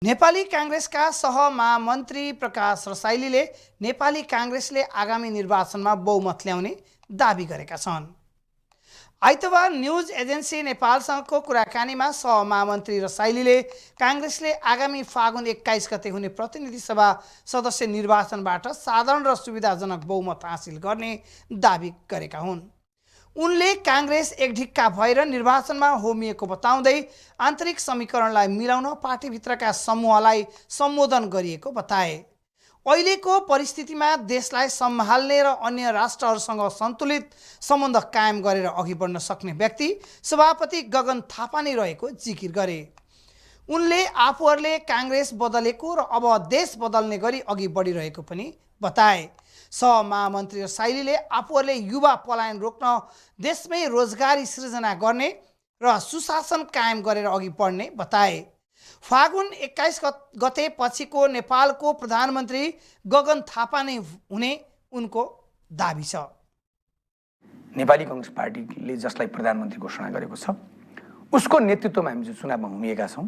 नेपाली कांग्रेसका सहमहामन्त्री प्रकाश रसाइलीले नेपाली कांग्रेसले आगामी निर्वाचनमा बहुमत ल्याउने दाबी गरेका छन्। आइतबार न्यूज एजेन्सी नेपालसँगको कुराकानीमा सहमहामन्त्री रसाइलीले कांग्रेसले आगामी फागुन 21 गते हुने प्रतिनिधि सभा सदस्य निर्वाचनबाट साधारण र सुविधाजनक बहुमत हासिल गर्ने दाबी गरेका हुन्। उनले कांग्रेस एक ढिक्का भएर निर्वाचनमा होमिएको बताउँदै आन्तरिक समीकरणलाई मिलाउन पार्टीभित्रका समूहलाई सम्बोधन गरिएको बताए। अहिलेको परिस्थितिमा देशलाई सम्हाल्ने र अन्य राष्ट्रहरूसँग सन्तुलित सम्बन्ध कायम गरेर अघि बढ्न सक्ने व्यक्ति सभापति गगन थापा नै रहेको जिकिर गरे। उनले आफूहरूले कांग्रेस बदलेको र अब देश बदल्ने गरी अघि बढिरहेको पनि बताए। सहमहामन्त्री रसाइलीले आफूहरूले युवा पलायन रोक्न देशमै रोजगारी सृजना गर्ने र सुशासन कायम गरेर अघि बढ्ने बताए। फागुन 21 गते पछिको नेपालको प्रधानमन्त्री गगन थापा नै हुने उनको दाबी छ। नेपाली कांग्रेस पार्टीले जसलाई प्रधानमन्त्री घोषणा गरेको छ उसको नेतृत्वमा हामी जो चुनावमा हुमिएका छौँ,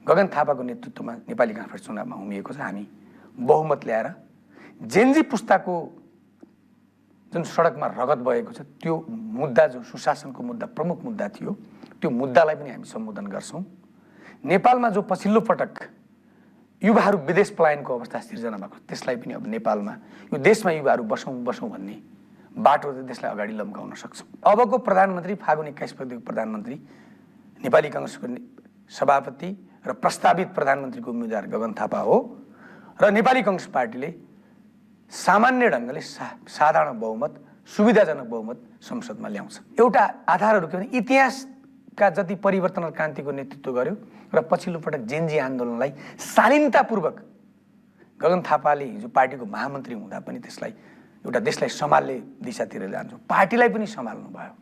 गगन थापाको नेतृत्वमा नेपाली कांग्रेस पार्टी चुनावमा हुमिएको छ। हामी बहुमत ल्याएर जेनजी पुस्ताको जुन सडकमा रगत बगेको छ त्यो मुद्दा, जो सुशासनको मुद्दा प्रमुख मुद्दा थियो, त्यो मुद्दालाई पनि हामी सम्बोधन गर्छौँ। नेपालमा जो पछिल्लो पटक युवाहरू विदेश पलायनको अवस्था सिर्जना भएको त्यसलाई पनि अब नेपालमा यो देशमा युवाहरू बसौँ भन्ने बाटो देशलाई अगाडि लम्काउन सक्छौँ। अबको प्रधानमन्त्री फागुन 21 गतेको प्रधानमन्त्री नेपाली कांग्रेसको सभापति र प्रस्तावित प्रधानमन्त्रीको उम्मेदवार गगन थापा हो र नेपाली कांग्रेस पार्टीले सामान्य ढङ्गले साधारण बहुमत, सुविधाजनक बहुमत संसदमा ल्याउँछ। एउटा आधारहरू के भने इतिहासका जति परिवर्तन र क्रान्तिको नेतृत्व गर्यो र पछिल्लो पटक जेनजी आन्दोलनलाई शालीनतापूर्वक गगन थापाले हिजो पार्टीको महामन्त्री हुँदा पनि त्यसलाई एउटा देशलाई सम्हाल्ने दिशातिर जान्छौँ। पार्टीलाई पनि सम्हाल्नु भयो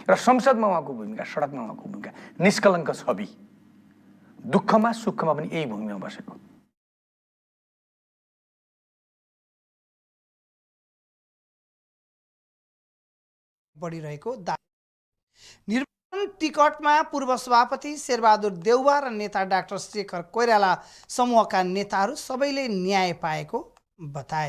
र संसदमा उहाँको भूमिका, सडकमा उहाँको भूमिका निष्कलङ्क छवि, दुःखमा सुखमा पनि यही भूमिमा बसेको। बढिरहेको निर्वाचन टिकटमा पूर्व सभापति शेरबहादुर देउवा र नेता डाक्टर शेखर कोइराला समूहका नेताहरू सबैले न्याय पाएको बताए।